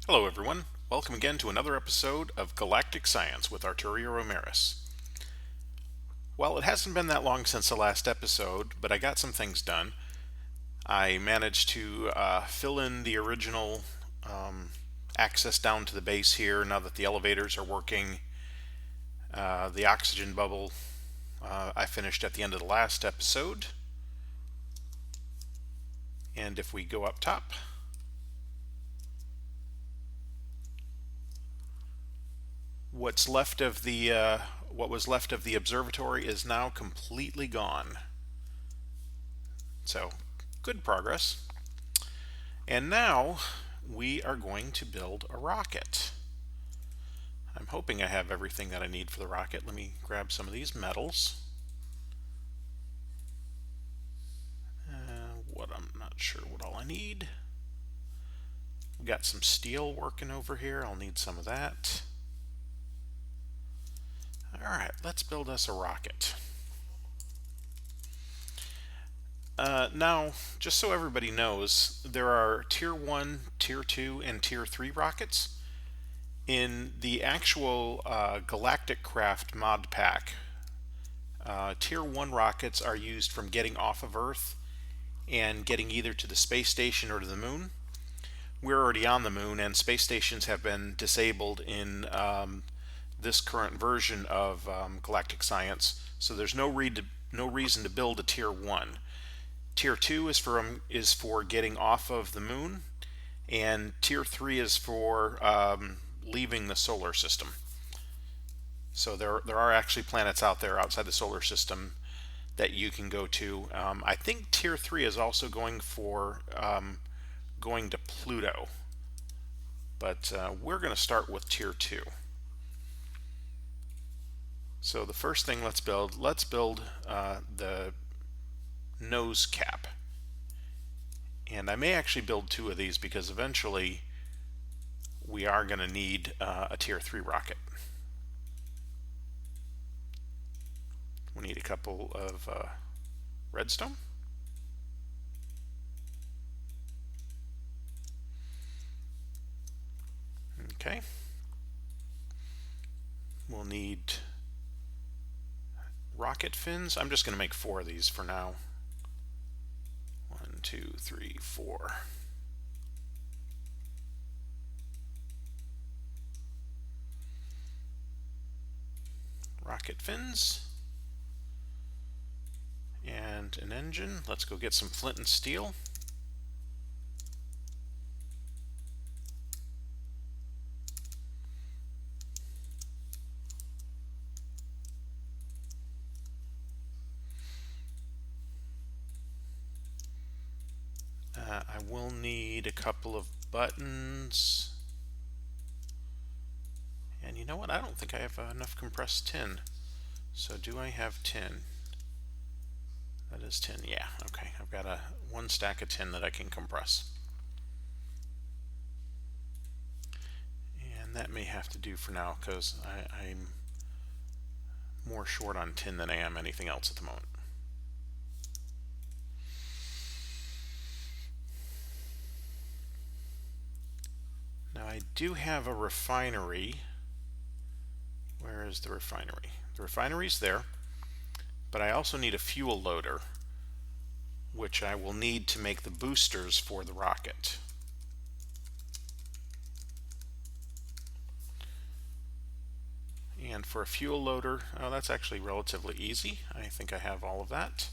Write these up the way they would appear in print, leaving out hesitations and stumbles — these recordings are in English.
Hello everyone, welcome again to another episode of Galactic Science with Arturio Emerys. Well, it hasn't been that long since the last episode, but I got some things done. I managed to fill in the original access down to the base here now that the elevators are working. The oxygen bubble I finished at the end of the last episode. And if we go up top, what's left of the what was left of the observatory is now completely gone. So, good progress. And now we are going to build a rocket. I'm hoping I have everything that I need for the rocket. Let me grab some of these metals. What I'm not sure what all I need. We've got some steel working over here. I'll need some of that. Alright, let's build us a rocket. Now, just so everybody knows, there are Tier 1, Tier 2, and Tier 3 rockets. In the actual Galactic Craft mod pack, Tier 1 rockets are used from getting off of Earth and getting either to the space station or to the moon. We're already on the moon, and space stations have been disabled in this current version of Galactic Science, so there's no reason to build a Tier 1. Tier 2 is for getting off of the moon, and Tier 3 is for leaving the solar system. So there are actually planets out there outside the solar system that you can go to. I think Tier 3 is also going for going to Pluto, but we're going to start with Tier 2. So the first thing let's build the nose cap. And I may actually build two of these because eventually we are going to need a Tier 3 rocket. We need a couple of redstone. Okay. We'll need rocket fins. I'm just going to make 4 of these for now. 1, 2, 3, 4. Rocket fins. And an engine. Let's go get some flint and steel. I will need a couple of buttons. And you know what? I don't think I have enough compressed tin. So do I have tin? That is tin. Yeah, okay. I've got one stack of tin that I can compress. And that may have to do for now because I'm more short on tin than I am anything else at the moment. Now I do have a refinery. Where is the refinery? The refinery's there, but I also need a fuel loader, which I will need to make the boosters for the rocket. And for a fuel loader, oh, that's actually relatively easy. I think I have all of that.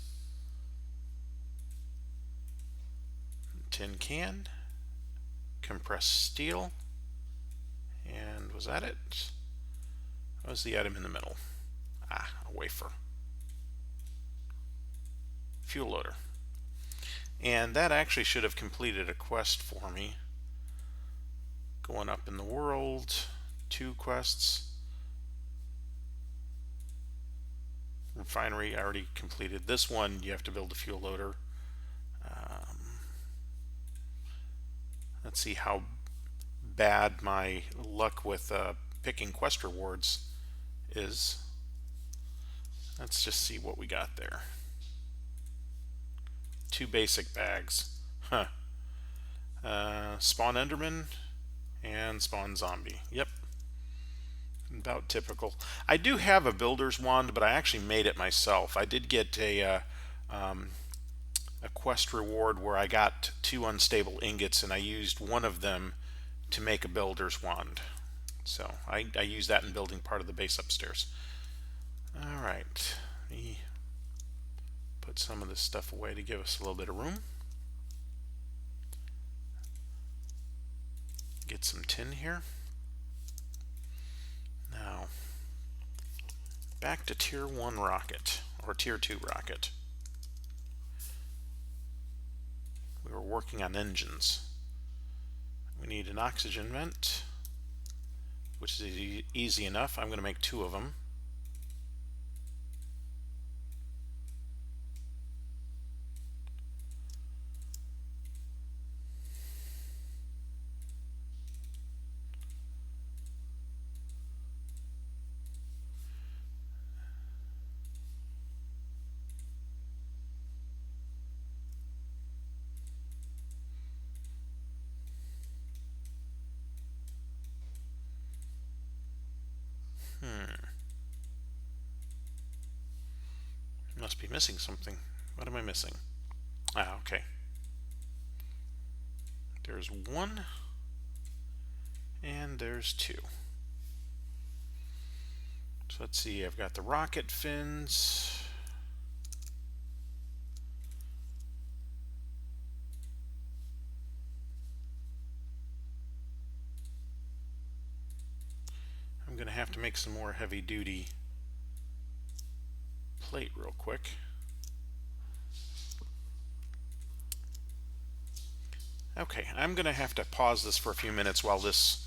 Tin can, compressed steel, and was that it? What was the item in the middle? Ah, a wafer. Fuel loader. And that actually should have completed a quest for me. Going up in the world, 2 quests. Refinery, I already completed. This one, you have to build a fuel loader. Let's see how bad my luck with picking quest rewards is. Let's just see what we got there. 2 basic bags. Huh. Spawn Enderman And spawn zombie. Yep. About typical. I do have a builder's wand, but I actually made it myself. I did get a quest reward where I got 2 unstable ingots, and I used one of them to make a builder's wand. So I use that in building part of the base upstairs. Alright, let me put some of this stuff away to give us a little bit of room. Get some tin here. Now, back to Tier 1 rocket, or Tier 2 rocket. We were working on engines. We need an oxygen vent, which is easy enough. I'm going to make 2 of them. Must be missing something. What am I missing? Ah, okay. There's 1, and there's 2. So let's see, I've got the rocket fins. I'm going to have to make some more heavy duty plate real quick. Okay, I'm going to have to pause this for a few minutes while this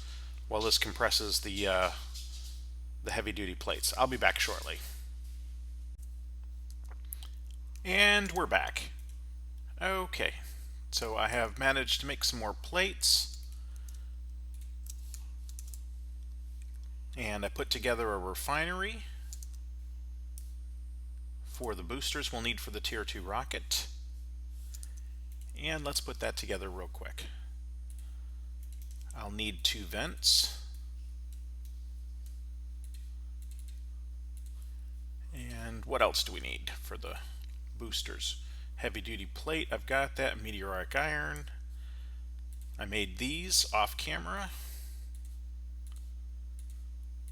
compresses the heavy duty plates. I'll be back shortly. And we're back. Okay, so I have managed to make some more plates, and I put together a refinery for the boosters we'll need for the Tier 2 rocket. And let's put that together real quick. I'll need 2 vents. And what else do we need for the boosters? Heavy duty plate, I've got that. Meteoric iron. I made these off camera.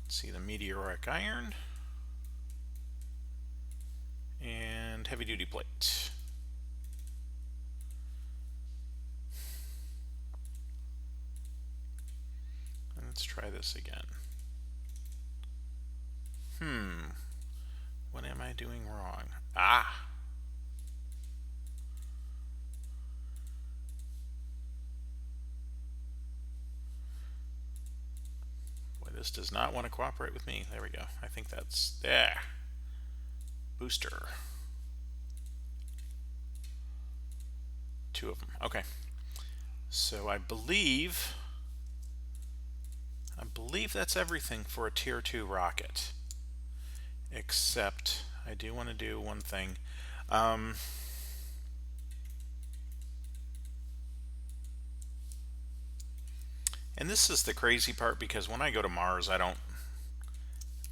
Let's see, the meteoric iron. And heavy duty plate. Let's try this again. What am I doing wrong? Ah! Boy, this does not want to cooperate with me. There we go. I think that's there. Booster. 2 of them. Okay. So I believe that's everything for a Tier 2 rocket. Except I do want to do one thing. And this is the crazy part, because when I go to Mars, I don't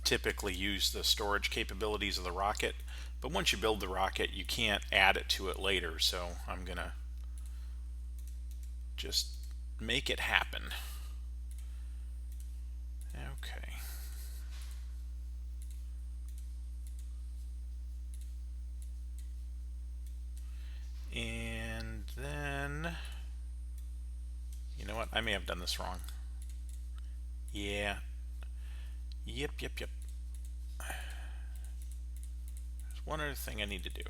typically use the storage capabilities of the rocket. But once you build the rocket, you can't add it to it later. So I'm going to just make it happen. Okay. And then, you know what? I may have done this wrong. Yeah. Yep. There's one other thing I need to do.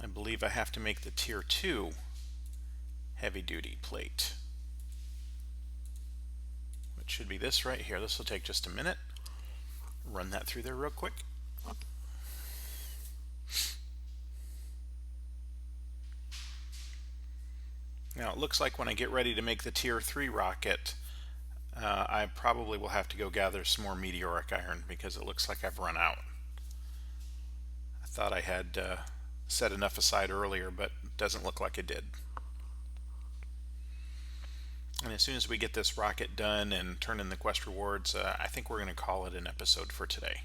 I believe I have to make the Tier 2 heavy-duty plate, which should be this right here. This will take just a minute. Run that through there real quick. Now it looks like when I get ready to make the Tier 3 rocket, I probably will have to go gather some more meteoric iron, because it looks like I've run out. I thought I had set enough aside earlier, but doesn't look like it did. And as soon as we get this rocket done and turn in the quest rewards, I think we're going to call it an episode for today.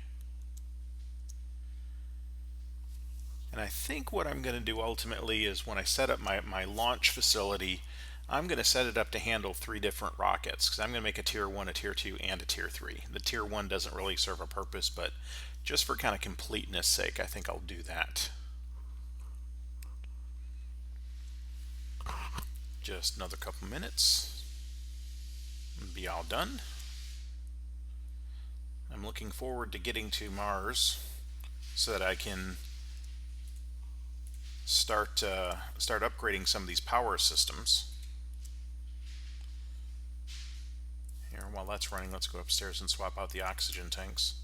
And I think what I'm going to do ultimately is when I set up my launch facility, I'm going to set it up to handle 3 different rockets, because I'm going to make a tier 1, a tier 2, and a tier 3. The tier 1 doesn't really serve a purpose, but just for kind of completeness sake, I think I'll do that. Just another couple minutes and be all done. I'm looking forward to getting to Mars so that I can start upgrading some of these power systems. Here, while that's running, let's go upstairs and swap out the oxygen tanks.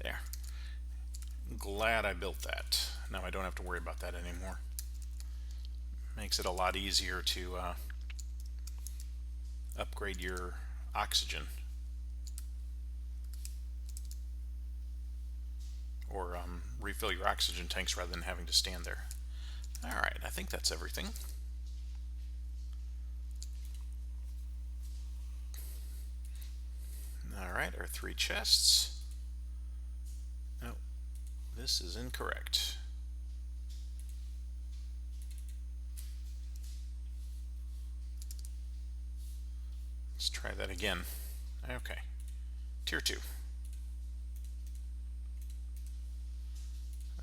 There. Glad I built that. Now I don't have to worry about that anymore. Makes it a lot easier to upgrade your oxygen, or refill your oxygen tanks rather than having to stand there. Alright, I think that's everything. Alright, our 3 chests. Oh, this is incorrect. Let's try that again. Okay, tier 2.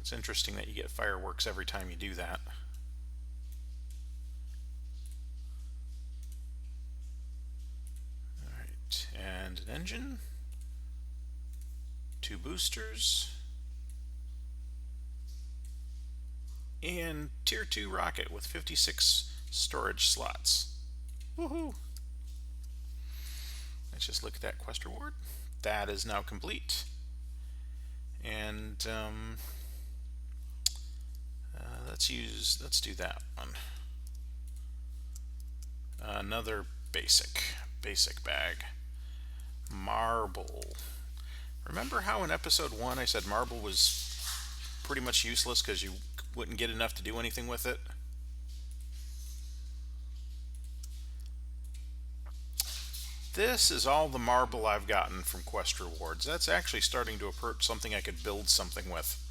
It's interesting that you get fireworks every time you do that. Alright, and an engine. 2 boosters. And tier 2 rocket with 56 storage slots. Woohoo! Let's just look at that quest reward. That is now complete. And let's do that one. Another basic bag. Marble. Remember how in episode 1 I said marble was pretty much useless because you wouldn't get enough to do anything with it? This is all the marble I've gotten from quest rewards. That's actually starting to approach something I could build something with.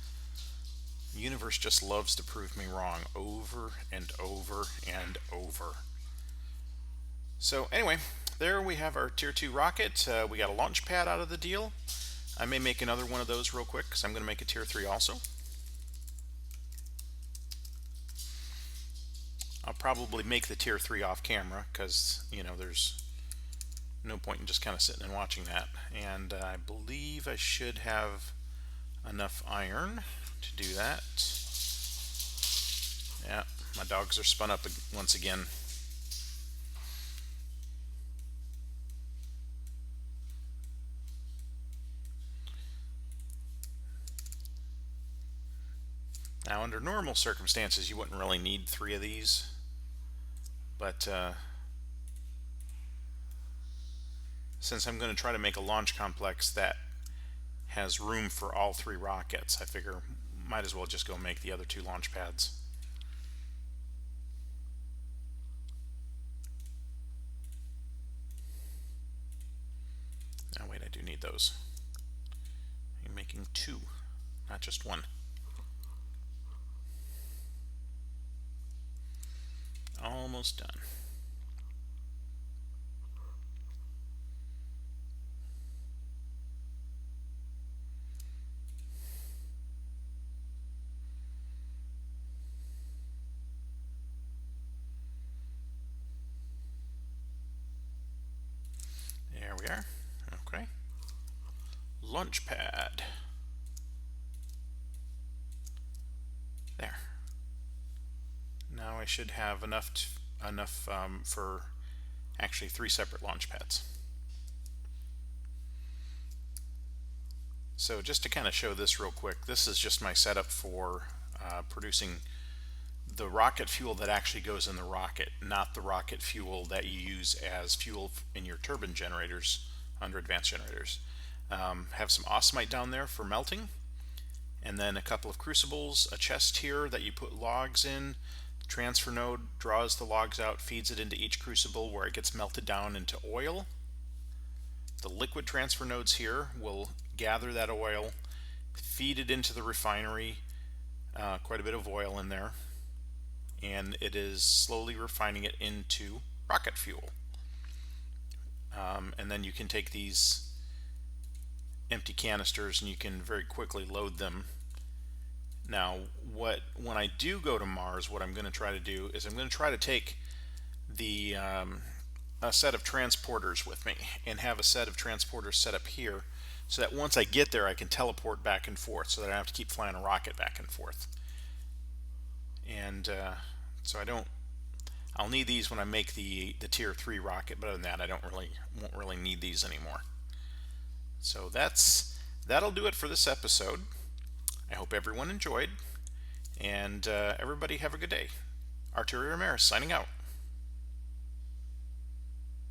The universe just loves to prove me wrong over and over and over. So anyway, there we have our tier 2 rocket. We got a launch pad out of the deal. I may make another one of those real quick because I'm going to make a tier 3 also. I'll probably make the tier 3 off camera because, you know, there's no point in just kind of sitting and watching that. And I believe I should have enough iron to do that. Yeah, my dogs are spun up once again. Now, under normal circumstances, you wouldn't really need 3 of these, but since I'm going to try to make a launch complex that has room for all 3 rockets, I figure might as well just go make the other 2 launch pads. Now wait, I do need those. I'm making 2, not just 1. Almost done. There we are. Okay. Launch pad. There. Now I should have enough for actually 3 separate launch pads. So just to kind of show this real quick, this is just my setup for producing the rocket fuel that actually goes in the rocket, not the rocket fuel that you use as fuel in your turbine generators under advanced generators. Have some austenite down there for melting, and then a couple of crucibles, a chest here that you put logs in. Transfer node draws the logs out, feeds it into each crucible where it gets melted down into oil. The liquid transfer nodes here will gather that oil, feed it into the refinery, quite a bit of oil in there, and it is slowly refining it into rocket fuel. And then you can take these empty canisters and you can very quickly load them. Now, when I do go to Mars, what I'm going to try to do is I'm going to try to take the a set of transporters with me and have a set of transporters set up here so that once I get there I can teleport back and forth so that I don't have to keep flying a rocket back and forth. And so I'll need these when I make the tier 3 rocket, but other than that I won't really need these anymore. So that'll do it for this episode. I hope everyone enjoyed, and everybody have a good day. Arturio Emerys signing out.